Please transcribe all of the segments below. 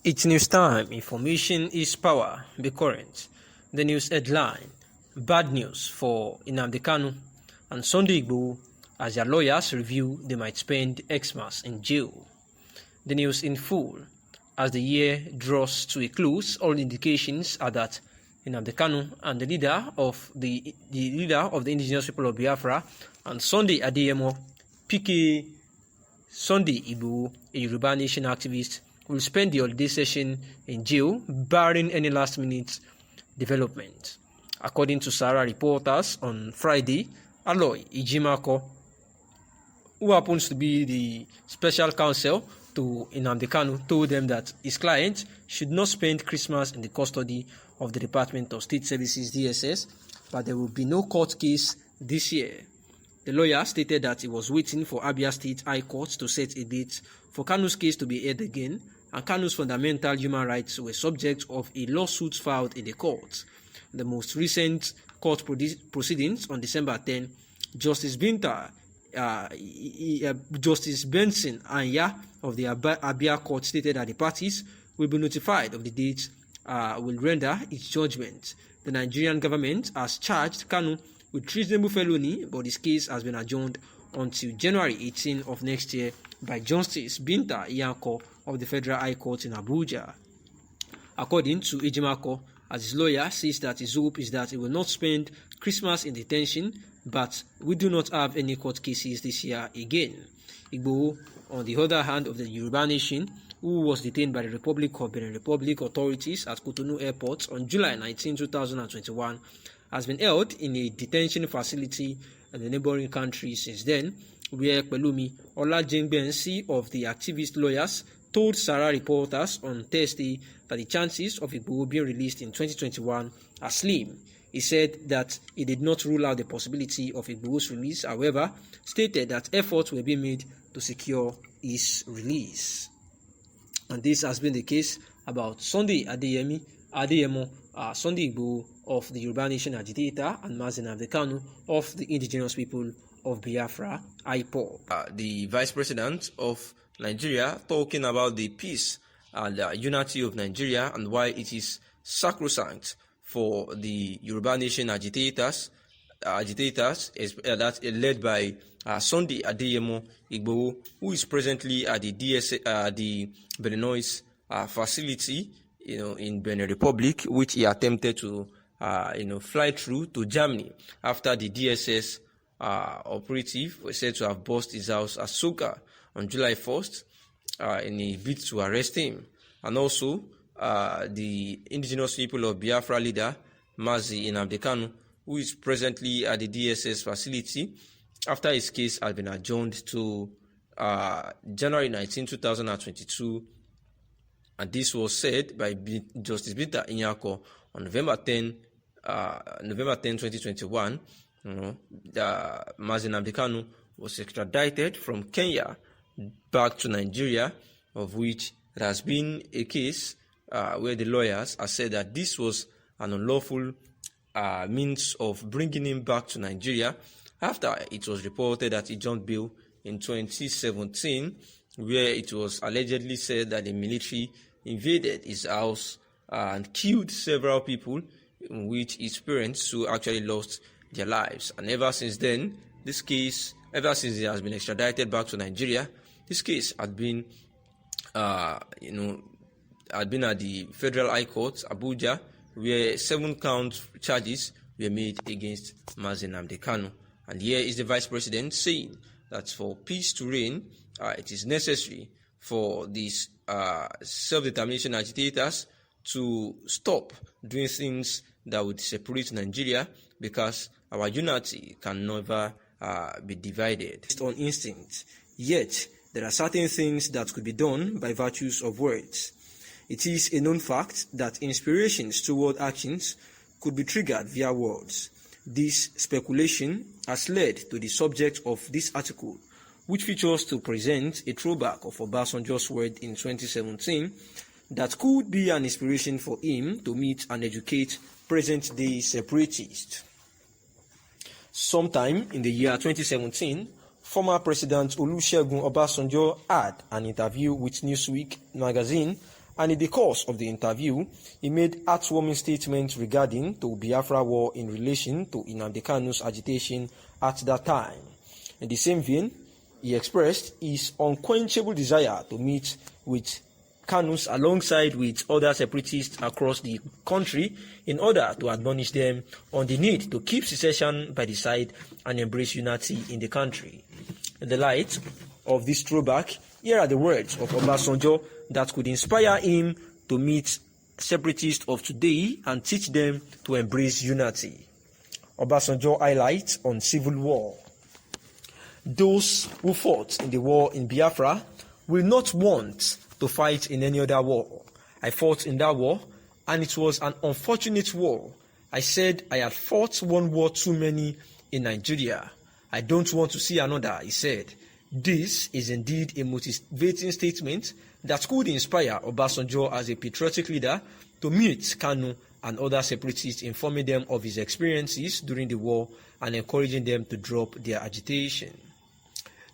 It's news time. Information is power. Be current. The news headline: bad news for NNAMDI KANU and Sunday Igboho as their lawyers review they might spend Xmas in jail. The news in full: as the year draws to a close, all indications are that NNAMDI KANU and the leader of the indigenous people of Biafra and Sunday Adeyemo, PK Sunday Igboho, a Yoruba Nation activist, will spend the holiday session in jail, barring any last-minute development. According to Sahara reporters on Friday, Aloy Ijimako, who happens to be the special counsel to NNAMDI KANU, told them that his client should not spend Christmas in the custody of the Department of State Services (DSS), but there will be no court case this year. The lawyer stated that he was waiting for Abia State High Court to set a date for KANU's case to be heard again, and KANU's fundamental human rights were subject of a lawsuit filed in the court. The most recent court proceedings on December 10, Justice Benson Anya of the Abia Court stated that the parties will be notified of the date will render its judgment. The Nigerian government has charged KANU with treasonable felony, but this case has been adjourned until January 18 of next year by Justice Binta Iyanko of the Federal High Court in Abuja. According to Ejimako, as his lawyer says that his hope is that he will not spend Christmas in detention, but we do not have any court cases this year again. Igboho, on the other hand, of the Yoruba Nation, who was detained by the Republic of Benin Republic authorities at Cotonou Airport on July 19, 2021, has been held in a detention facility in the neighboring country since then, where Pelumi Olajengbensi of the activist lawyers told Sahara reporters on Thursday that the chances of Igboho being released in 2021 are slim. He said that he did not rule out the possibility of Igboho's release, however, stated that efforts were being made to secure his release. And this has been the case about Sunday Adeyemo, Sunday Igboho of the Yoruba Nation agitator, and NNAMDI KANU of the indigenous people of Biafra, IPOB. The Vice President of Nigeria talking about the peace and unity of Nigeria and why it is sacrosanct for the Yoruba Nation agitators that led by Sunday Adeyemo Igboho, who is presently at the the Beninois facility, in Benin Republic, which he attempted to, fly through to Germany after the DSS operative was said to have burst his house at Soka on July 1st in a bid to arrest him. And also, the indigenous people of Biafra leader, Mazi NNAMDI KANU, who is presently at the DSS facility after his case has been adjourned to January 19, 2022. And this was said by Justice Binta Iyanko on November 10, 2021. Mazi NNAMDI KANU was extradited from Kenya back to Nigeria, of which there has been a case where the lawyers have said that this was an unlawful means of bringing him back to Nigeria after it was reported that he jumped bail in 2017, where it was allegedly said that the military invaded his house and killed several people, in which his parents who actually lost their lives. And ever since then, ever since he has been extradited back to Nigeria, this case had been at the Federal High Court, Abuja, where 7-count charges were made against Mazi NNAMDI KANU. And here is the Vice President saying that for peace to reign, it is necessary for these self-determination agitators to stop doing things that would separate Nigeria, because our unity can never be divided based on instinct. Yet, there are certain things that could be done by virtues of words. It is a known fact that inspirations toward actions could be triggered via words. This speculation has led to the subject of this article, which features to present a throwback of Obasanjo's word in 2017 that could be an inspiration for him to meet and educate present-day separatists. Sometime in the year 2017, former President Olusegun Obasanjo had an interview with Newsweek magazine And in the course of the interview, he made heartwarming statements regarding the Biafra war in relation to NNAMDI KANU's agitation at that time. In the same vein, he expressed his unquenchable desire to meet with KANUs alongside with other separatists across the country in order to admonish them on the need to keep secession by the side and embrace unity in the country. In the light of this throwback, here are the words of Obasanjo that could inspire him to meet separatists of today and teach them to embrace unity. Obasanjo highlights on civil war. Those who fought in the war in Biafra will not want to fight in any other war. I fought in that war, and it was an unfortunate war. I said I had fought one war too many in Nigeria. I don't want to see another, he said. This is indeed a motivating statement that could inspire Obasanjo as a patriotic leader to meet KANU and other separatists, informing them of his experiences during the war and encouraging them to drop their agitation.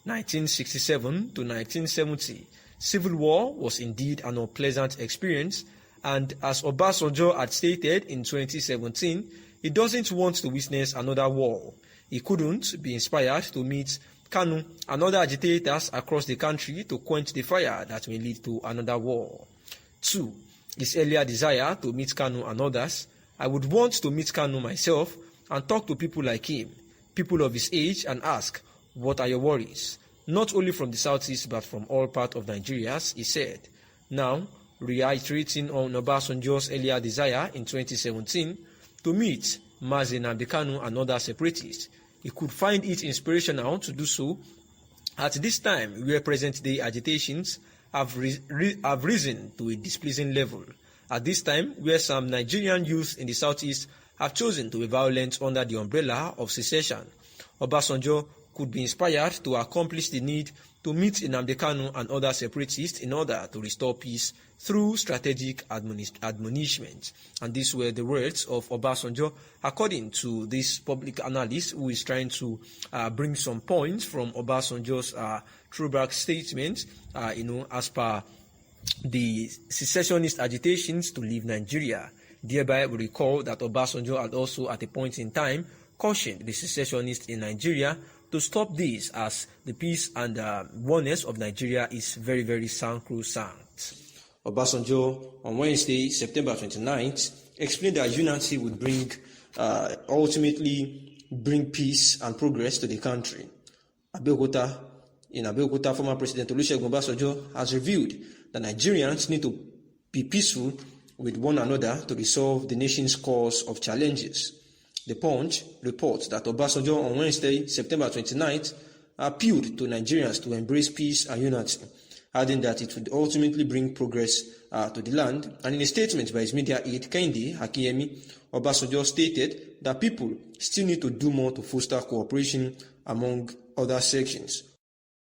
1967 to 1970, civil war was indeed an unpleasant experience, and as Obasanjo had stated in 2017, he doesn't want to witness another war. He couldn't be inspired to meet KANU and other agitators across the country to quench the fire that may lead to another war. 2. His earlier desire to meet KANU and others. I would want to meet KANU myself and talk to people like him, people of his age, and ask, what are your worries? Not only from the southeast but from all parts of Nigeria, he said. Now, reiterating on Obasanjo's earlier desire in 2017 to meet NNAMDI KANU and other separatists, he could find it inspirational to do so at this time where present-day agitations have risen to a displeasing level. At this time where some Nigerian youth in the southeast have chosen to be violent under the umbrella of secession, Obasanjo could be inspired to accomplish the need to meet NNAMDI KANU and other separatists in order to restore peace through strategic admonishment. And these were the words of Obasanjo, according to this public analyst who is trying to bring some points from Obasanjo's throwback statement, as per the secessionist agitations to leave Nigeria. Thereby, we recall that Obasanjo had also, at a point in time, cautioned the secessionists in Nigeria to stop this, as the peace and oneness of Nigeria is very, very sacrosanct. Obasanjo, on Wednesday, September 29th, explained that unity would ultimately bring peace and progress to the country. In Abeokuta, former President Olusegun Obasanjo has revealed that Nigerians need to be peaceful with one another to resolve the nation's cause of challenges. The Punch reports that Obasanjo on Wednesday, September 29th, appealed to Nigerians to embrace peace and unity, adding that it would ultimately bring progress to the land. And in a statement by his media aide, Kehinde Akiyemi, Obasanjo stated that people still need to do more to foster cooperation among other sections.